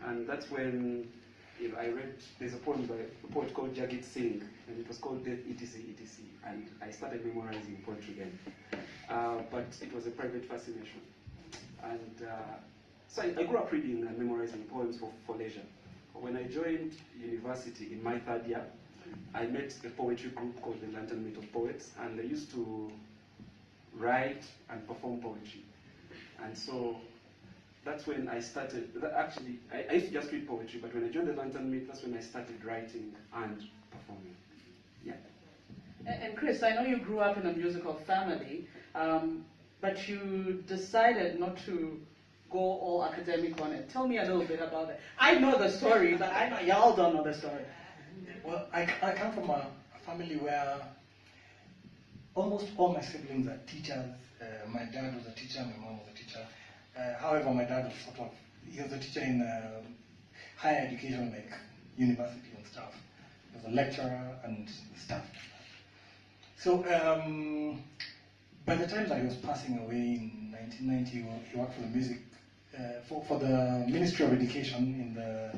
and that's when I read, there's a poem by a poet called Jagit Singh, and it was called Death, etc., etc., and I started memorizing poetry then. But it was a private fascination. And so I grew up reading and memorizing poems for leisure. When I joined university in my third year, I met a poetry group called the Lantern Meet of Poets, and they used to write and perform poetry. And so that's when I started. Actually, I used to just read poetry, but when I joined the Lantern Meet, that's when I started writing and performing. Yeah. And Chris, I know you grew up in a musical family, but you decided not to go all academic on it. Tell me a little bit about that. I know the story, but I know y'all don't know the story. Well, I come from a family where almost all my siblings are teachers. My dad was a teacher, my mom was a teacher. However, my dad was he was a teacher in higher education, like university and stuff. He was a lecturer and stuff. So by the time that he was passing away in 1990, he worked for the music, for the Ministry of Education in the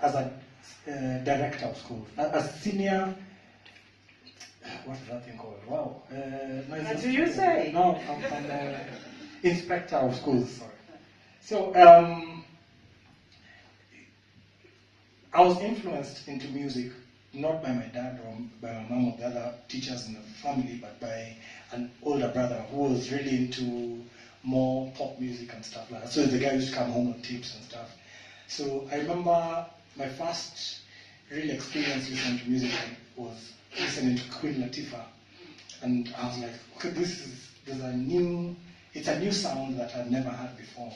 as a director of schools, a senior. What is that thing called? Wow. What do you say? No, I'm inspector of schools. Sorry. So I was influenced into music not by my dad or by my mom or the other teachers in the family, but by an older brother who was really into more pop music and stuff like that. So the guy used to come home with tapes and stuff. So I remember my first real experience listening to music was listening to Queen Latifah, and I was like, okay, it's a new sound that I've never heard before,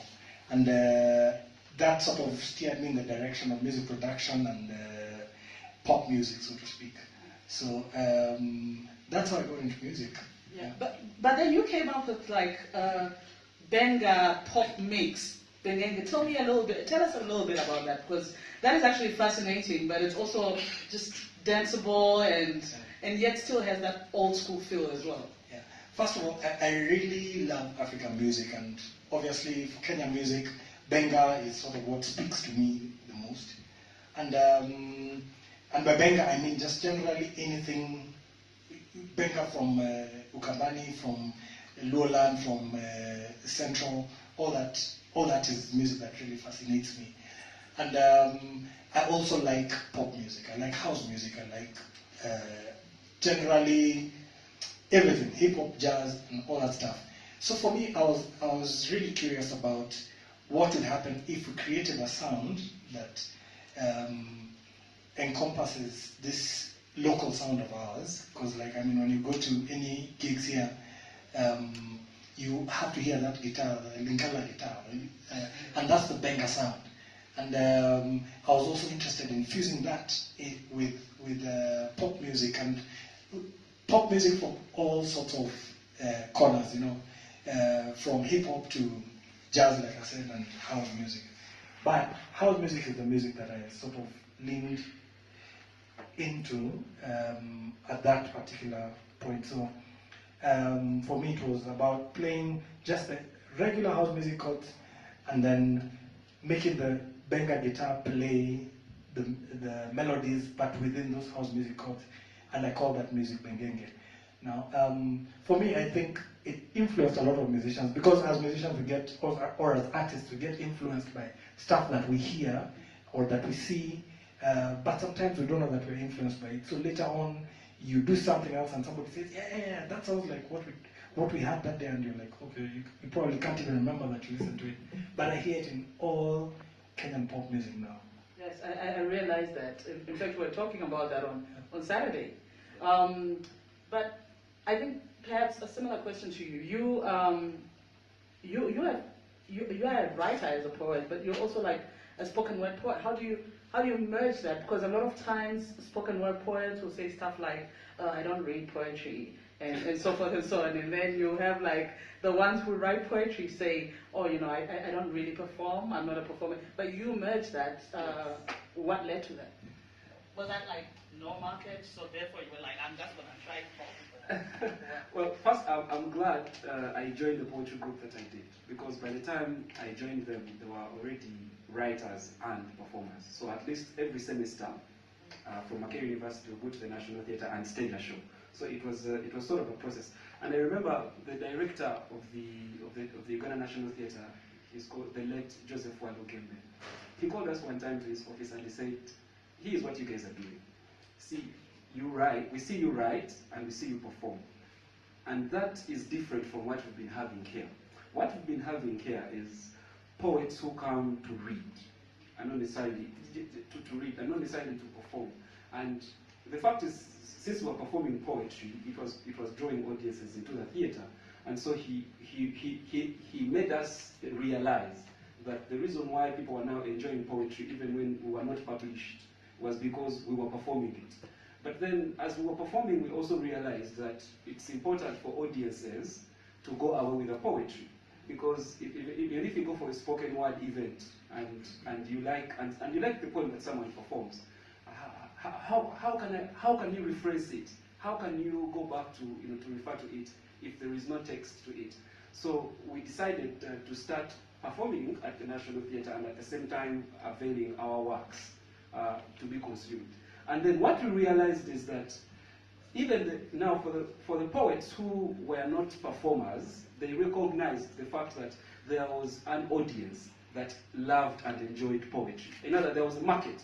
and that sort of steered me in the direction of music production and pop music, so to speak. So that's how I got into music. Yeah. But then you came up with like Benga pop mix. Benga. Tell us a little bit about that, because that is actually fascinating, but it's also just danceable and yet still has that old school feel as well. Yeah. First of all, I really love African music, and obviously for Kenyan music, Benga is sort of what speaks to me the most. And by Benga, I mean just generally anything, Benga from Ukambani, from Lowland, from Central, all that is music that really fascinates me. And I also like pop music. I like house music. I like generally everything, hip hop, jazz, and all that stuff. So for me, I was really curious about what would happen if we created a sound that encompasses this local sound of ours. Because, like, I mean, when you go to any gigs here, you have to hear that guitar, the Lingala guitar, and that's the Benga sound. And I was also interested in fusing that with pop music, and pop music from all sorts of corners, you know, from hip hop to jazz, like I said, and house music. But house music is the music that I sort of leaned into at that particular point. So for me, it was about playing just the regular house music chords and then making the Benga guitar play the melodies, but within those house music chords, and I call that music Bengenge. Now, for me, I think it influenced a lot of musicians, because as musicians we get, or as artists, we get influenced by stuff that we hear or that we see, but sometimes we don't know that we're influenced by it. So later on, you do something else and somebody says, yeah, that sounds like what we had that day, and you're like, okay, you probably can't even remember that you listened to it. But I hear it in all Kenyan pop music now. Yes, I realized that. In fact, we were talking about that on Saturday. But I think perhaps a similar question to you. You are a writer as a poet, but you're also like a spoken word poet. How do you merge that? Because a lot of times spoken word poets will say stuff like, I don't read poetry, and so forth and so on. And then you have like the ones who write poetry say, oh, you know, I don't really perform, I'm not a performer. But you merge that. What led to that? Was that like no market, so therefore you were like, I'm just going to try pop? Well, first, I'm glad I joined the poetry group that I did, because by the time I joined them, there were already writers and performers. So at least every semester, from Makerere University, we go to the National Theatre and stage a show. So it was sort of a process. And I remember the director of the Uganda National Theatre, he's called the late Joseph Walukembe. He called us one time to his office and he said, "Here's what you guys are doing. See, you write, we see you write, and we see you perform. And that is different from what we've been having here. What we've been having here is poets who come to read, and not necessarily to read, and not necessarily to perform. And the fact is, since we were performing poetry, it was drawing audiences into the theatre. And so he made us realize that the reason why people are now enjoying poetry, even when we were not published, was because we were performing it. But then, as we were performing, we also realized that it's important for audiences to go away with the poetry. Because even if you go for a spoken word event and you like the poem that someone performs, how can you rephrase it? How can you go back to to refer to it if there is no text to it? So we decided to start performing at the National Theatre and at the same time availing our works to be consumed. And then what we realized is that even now for the poets who were not performers, they recognized the fact that there was an audience that loved and enjoyed poetry. In other words, there was a market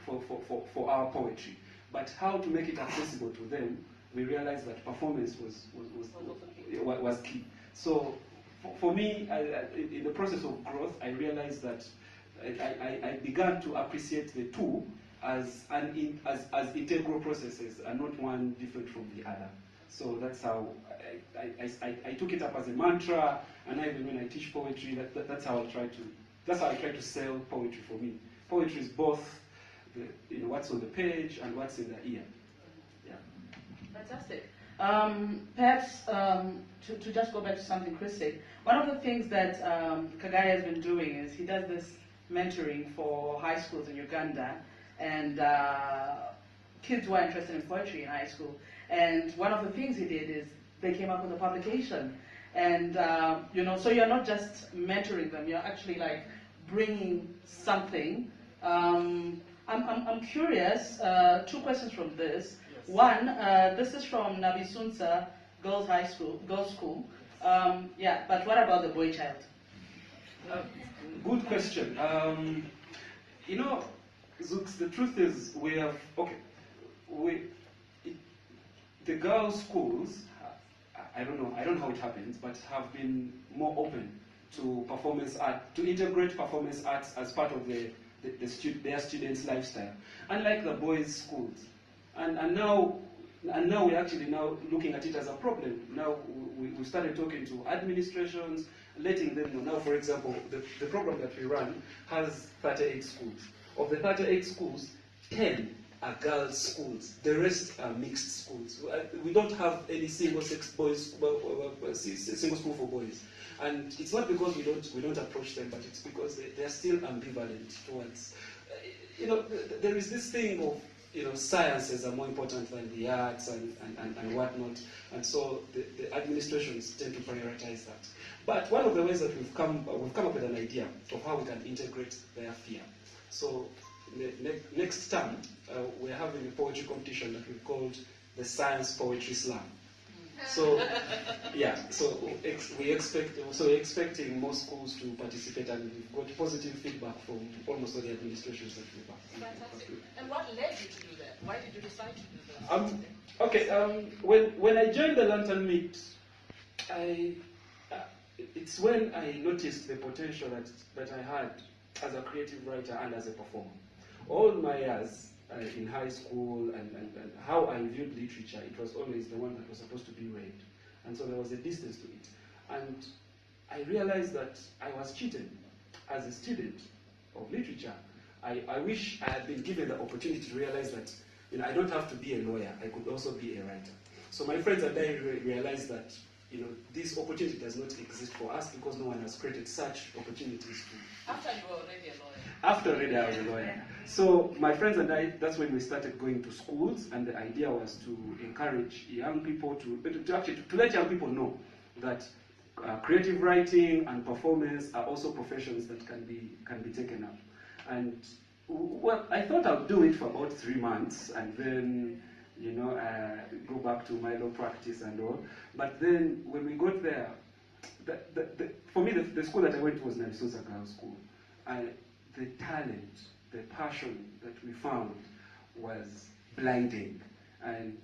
for our poetry. But how to make it accessible to them, we realized that performance was key. So for me, in the process of growth, I realized that I began to appreciate the two as integral processes and not one different from the other. So that's how I took it up as a mantra, and even when I teach poetry, that's how I try to sell poetry for me. Poetry is both what's on the page and what's in the ear. Yeah. Fantastic. Perhaps to just go back to something Chris said, one of the things that Kagayi has been doing is he does this mentoring for high schools in Uganda, and kids who are interested in poetry in high school. And one of the things he did is they came up with a publication. And, so you're not just mentoring them, you're actually like bringing something. I'm curious, two questions from this. Yes. One, this is from Nabisunsa Girls School. But what about the boy child? Good question. Zooks, the truth is the girls' schools, I don't know how it happens, but have been more open to performance art, to integrate performance arts as part of their students' lifestyle, unlike the boys' schools. And now we're actually now looking at it as a problem. Now we started talking to administrations, letting them know. Now, for example, the program that we run has 38 schools. Of the 38 schools, 10 are girls' schools. The rest are mixed schools. We don't have any single-sex boys, single school for boys. And it's not because we don't approach them, but it's because they're still ambivalent towards. There is this thing of sciences are more important than the arts and whatnot, and so the administrations tend to prioritize that. But one of the ways that we've come up with an idea of how we can integrate their fear. So next term, we're having a poetry competition that we've called the Science Poetry Slam. So we're expecting more schools to participate, and we've got positive feedback from almost all the administrations that we've had. Fantastic. And what led you to do that? Why did you decide to do that? When I joined the Lantern Meet, it's when I noticed the potential that I had as a creative writer and as a performer. All my years in high school and how I viewed literature, it was always the one that was supposed to be read. And so there was a distance to it. And I realized that I was cheated as a student of literature. I wish I had been given the opportunity to realize that I don't have to be a lawyer, I could also be a writer. So my friends and I realized that this opportunity does not exist for us because no one has created such opportunities to. After you were already a lawyer. After already I was a lawyer. So my friends and I, that's when we started going to schools, and the idea was to encourage young people to let young people know that creative writing and performance are also professions that can be taken up. And well, I thought I'd do it for about 3 months, and then go back to my law practice and all. But then when we got there, for me, the school that I went to was Nairobi Girls' School. The talent, the passion that we found was blinding. And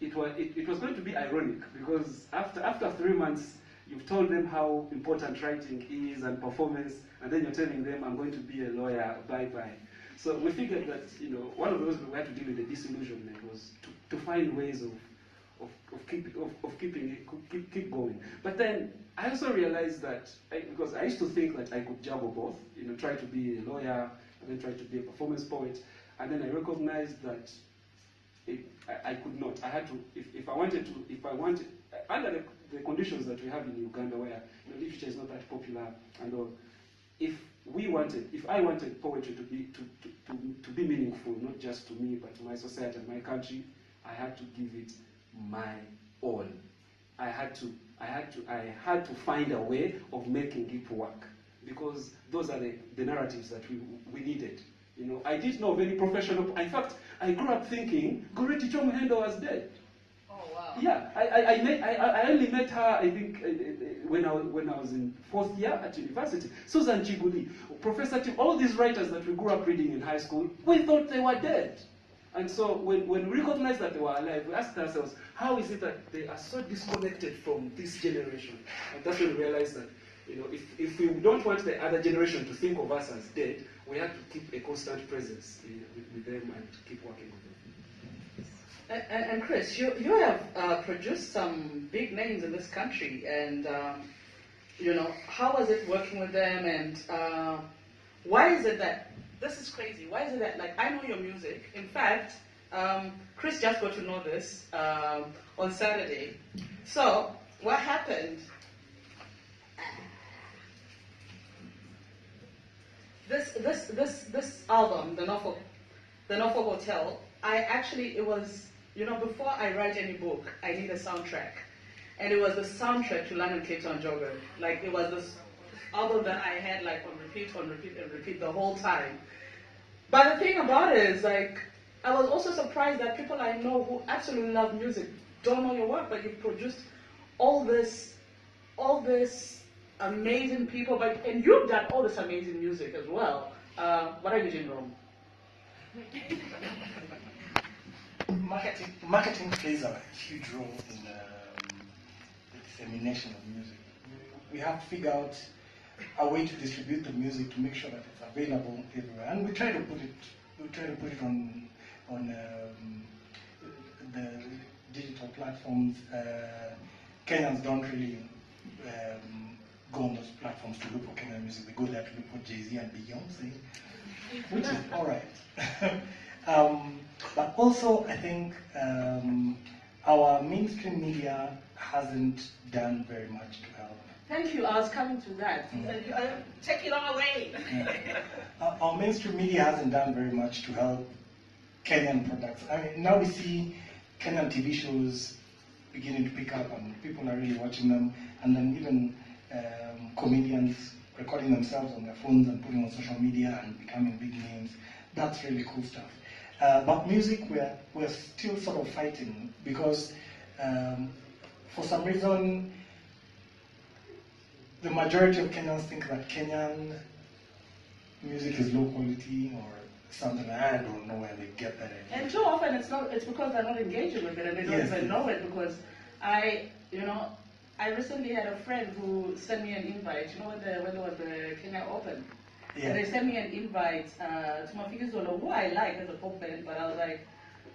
it was going to be ironic, because after 3 months, you've told them how important writing is and performance, and then you're telling them, I'm going to be a lawyer, bye-bye. So we figured that one of those we had to deal with the disillusionment was to find ways of keep going. But then I also realized that because I used to think that I could juggle both, try to be a lawyer and then try to be a performance poet, and then I recognized that I could not. I had to, if I wanted, under the conditions that we have in Uganda, where literature is not that popular and all, if I wanted poetry to be meaningful, not just to me, but to my society and my country, I had to give it my all. I had to find a way of making it work, because those are the narratives that we needed. I didn't know of any professional. In fact, I grew up thinking Goethe was dead. Oh wow. Yeah, I only met her, I think, when I was in 4th year at university. Susan Chiguli, Professor Tim, all these writers that we grew up reading in high school, we thought they were dead. And so when we recognized that they were alive, we asked ourselves, how is it that they are so disconnected from this generation? And that's when we realized that, if we don't want the other generation to think of us as dead, we have to keep a constant presence with them and keep working with them. And Chris, you have produced some big names in this country, and how was it working with them, and why is it that, this is crazy, why is it that, like, I know your music, in fact, Chris just got to know this on Saturday. So, what happened, this album, the Norfolk Hotel, it was, before I write any book, I need a soundtrack. And it was the soundtrack to London, Cape Town, Joburg. Like, it was this album that I had, like, on repeat the whole time. But the thing about it is, like, I was also surprised that people I know who absolutely love music don't know your work, but you've produced all this amazing people, and you've done all this amazing music as well. What are you doing wrong? Marketing plays a huge role in the dissemination of music. We have to figure out a way to distribute the music to make sure that it's available everywhere, and we try to put it on the digital platforms. Kenyans don't really go on those platforms to look for Kenyan music. They go there to look for Jay-Z and Beyonce, which is all right. But also, I think our mainstream media hasn't done very much to help. Thank you. I was coming to that. Take it all away. Our mainstream media hasn't done very much to help Kenyan products. I mean, now we see Kenyan TV shows beginning to pick up, and people are really watching them, and then even comedians recording themselves on their phones and putting on social media and becoming big names. That's really cool stuff. But music, we're still sort of fighting, because for some reason the majority of Kenyans think that Kenyan music is low quality or something. I don't know where they get that idea. And too often it's because they're not engaging with it, and they don't even know it, because I recently had a friend who sent me an invite, when there was the Kenya Open. Yeah. And they sent me an invite to Mafiki Zolo, who I like as a pop band, but I was like,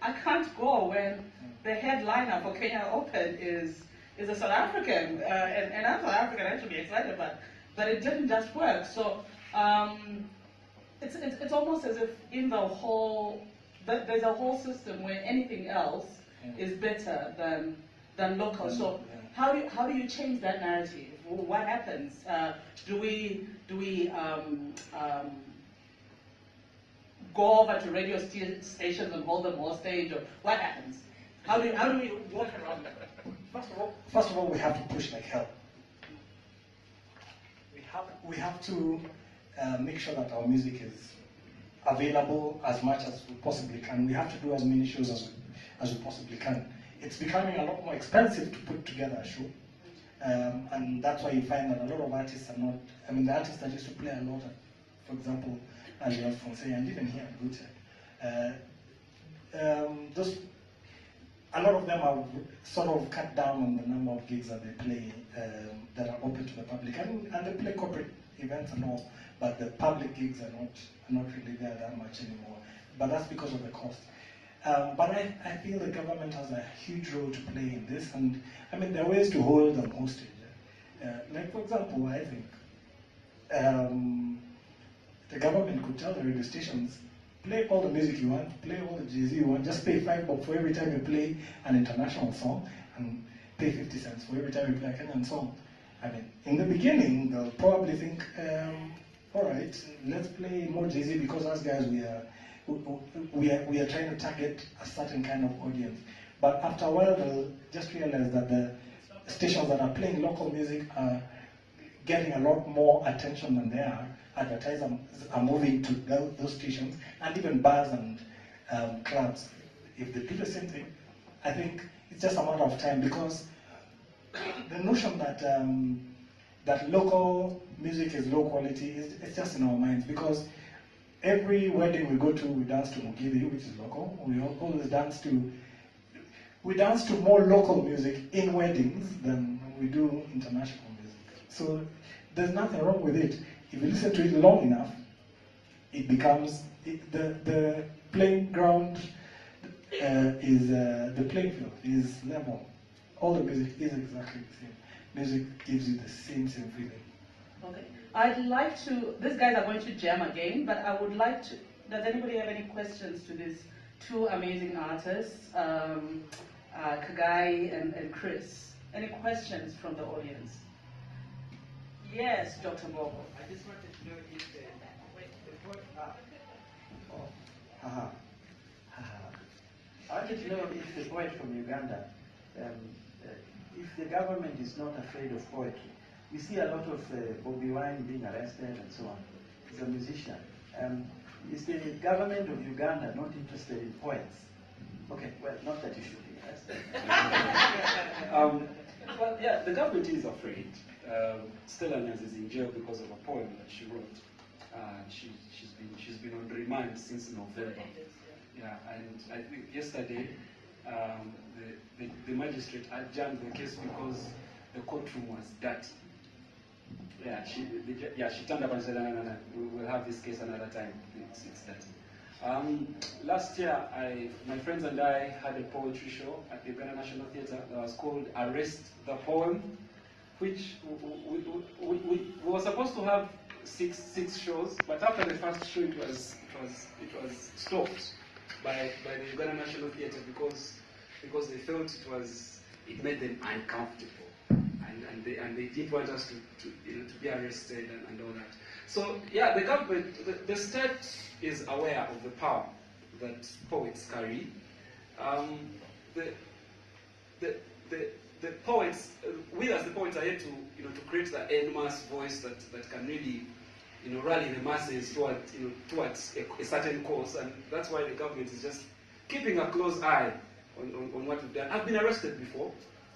I can't go when the headliner for Kenya Open is a South African, and I'm South African, I should be excited, but it didn't just work. So it's almost as if in the whole, there's a whole system where anything else is better than than local. So how do you change that narrative? What happens? Do we go over to radio stations and hold them hostage, or what happens? How do we work around that? First of all, we have to push like hell. We have to make sure that our music is available as much as we possibly can. We have to do as many shows as we possibly can. It's becoming a lot more expensive to put together a show. And that's why you find that a lot of artists are not, I mean, the artists that used to play a lot, for example, Adwar from say, and even here at Goethe, a lot of them have sort of cut down on the number of gigs that they play that are open to the public, and they play corporate events and all, but the public gigs are not really there that much anymore. But that's because of the cost. But I feel the government has a huge role to play in this, and I mean there are ways to hold them hostage. Like for example, I think the government could tell the radio stations, play all the music you want, play all the Jay-Z you want, just pay $5 for every time you play an international song, and pay 50 cents for every time you play a Kenyan song. I mean, in the beginning, they'll probably think, all right, let's play more Jay-Z because us guys, we are trying to target a certain kind of audience. But after a while, they'll just realize that the stations that are playing local music are getting a lot more attention than they are. Advertisers are moving to those stations, and even bars and clubs. If they do the same thing, I think it's just a matter of time, because the notion that that local music is low quality it's just in our minds, because every wedding we go to, we dance to Mugithi, which is local. We always dance to more local music in weddings than we do international music. So there's nothing wrong with it. If you listen to it long enough, it becomes the playing ground is the playing field is level. All the music is exactly the same. Music gives you the same feeling. Okay. I'd like to, these guys are going to jam again, but I would like to, does anybody have any questions to these two amazing artists, Kagayi and Chris? Any questions from the audience? Yes, Dr. Bobo. I just wanted to know if I wanted to know if the poet from Uganda, if the government is not afraid of poetry. We see a lot of Bobby Wine being arrested and so on. He's a musician. Is the government of Uganda not interested in poets? Okay, well, not that you should be arrested. Well, yeah, the government is afraid. Stella Nyanzi is in jail because of a poem that she wrote. She's been on remand since November. Yeah, and I think yesterday the magistrate adjourned the case because the courtroom was dirty. Yeah, she turned up and said, no, we'll have this case another time. It's dirty. Last year, my friends and I had a poetry show at the Uganda National Theatre that was called Arrest the Poem, which we were supposed to have six shows, but after the first show it was stopped by the Uganda National Theatre because they felt it made them uncomfortable, and they didn't want us to be arrested and all that. So yeah, the government, the state is aware of the power that poets carry. The poets, we as the poets are here to create the en masse voice that can really rally the masses towards a certain cause, and that's why the government is just keeping a close eye on what we've done. I've been arrested before.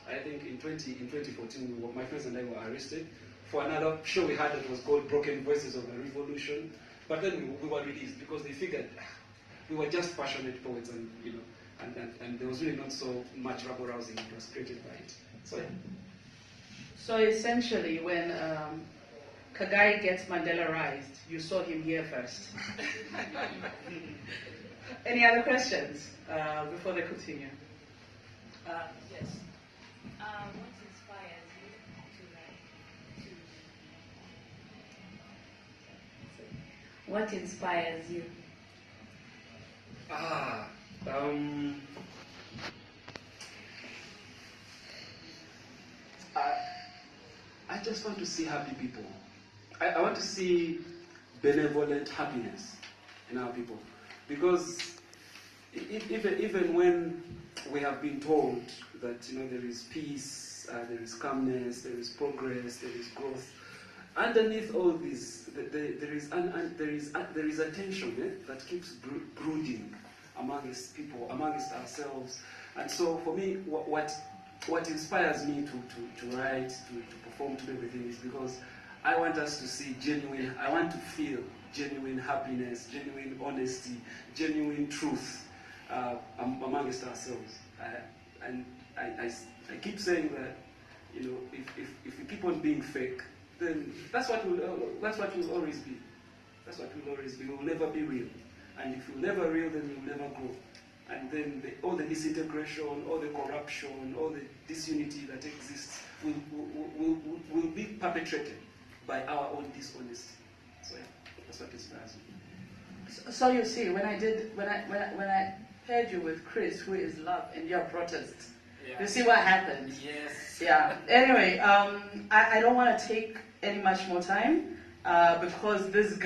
I think in 2014, my friends and I were arrested for another show we had that was called Broken Voices of the Revolution. But then we were released because they figured we were just passionate poets, and and there was really not so much rabble rousing that was created by it. So essentially, when Kagayi gets Mandela-ized, you saw him here first. Any other questions before they continue? Yes. What inspires you to What inspires you? just want to see happy people. I want to see benevolent happiness in our people. Because even when we have been told that there is peace, there is calmness, there is progress, there is growth, underneath all this, there is a tension that keeps brooding amongst people, amongst ourselves. And so for me, what inspires me to write, to perform, to do everything is because I want us to see I want to feel genuine happiness, genuine honesty, genuine truth amongst ourselves. And I keep saying that, if we keep on being fake, then that's what we'll always be. That's what we'll always be. We'll never be real. And if we're never real, then we'll never grow. And then all the disintegration, all the corruption, all the disunity that exists will be perpetrated by our own dishonesty. So yeah, that's what inspires me. So you see, when I paired you with Chris, who is love, and you're protest, you see what happened? Yes. Yeah. Anyway, I don't want to take any much more time because this guy.